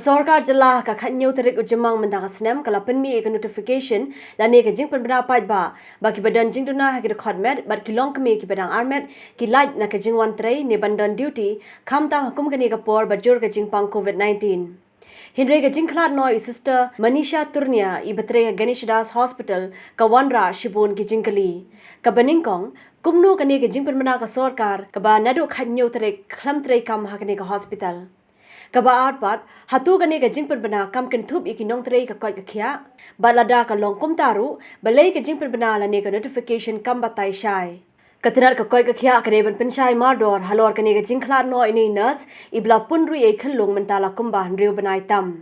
Kasorkar jelah ka khanyo terik ujemang mendang asnem kala penmi ek notification dan ek jing penbena pait ba bagi badan jing duna ha ki khotmet bat kilong kemi ki badang armet ki laj na ka jing wan trei ne bandan duty kham tam hukum kani ka por bajur ka jing pang covid-19 Hindre ka Jingkhlad noi sister Manisha Turnia i batre Ganesh Hospital ka wanra shibun ki Kitkhlieh ka beningkong kumno kani ka jing penbena ka sorkar ka ba nado khanyo terik khlam trei kam ha kani ka hospital Kaba arpat hatu gani ka jingpen bena kam ken thup ikinong trei ka koi ka khia balada ka long kum taru balai ka jingpen bena la ne ka notification kam batai shai Katinar ka koi ka khia ka reban penshai mardor halor ka ne ka Jingkhlad no ini nurse ibla punru e khlung mentala kumba riu banai tam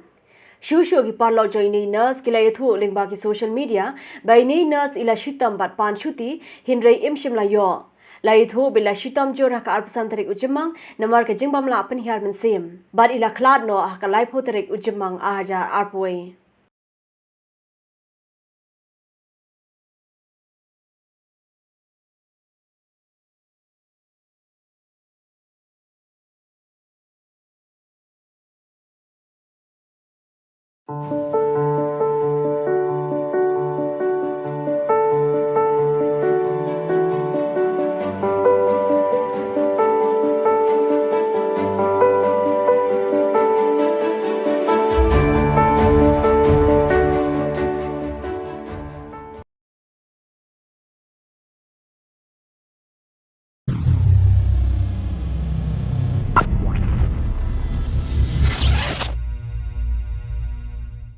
Shushu ki parlo jo ini nurse kila yathu lingba ki social media bai nei nurse ila shitam bat pan shuti hindrei imshim la yo Lai thu bila shitam jor ha ka arpasan tarik ujemang namar ka jingbam la pen hiar men sim bad ila khlad no ha ka lai pho tarik ujemang ajar arpoi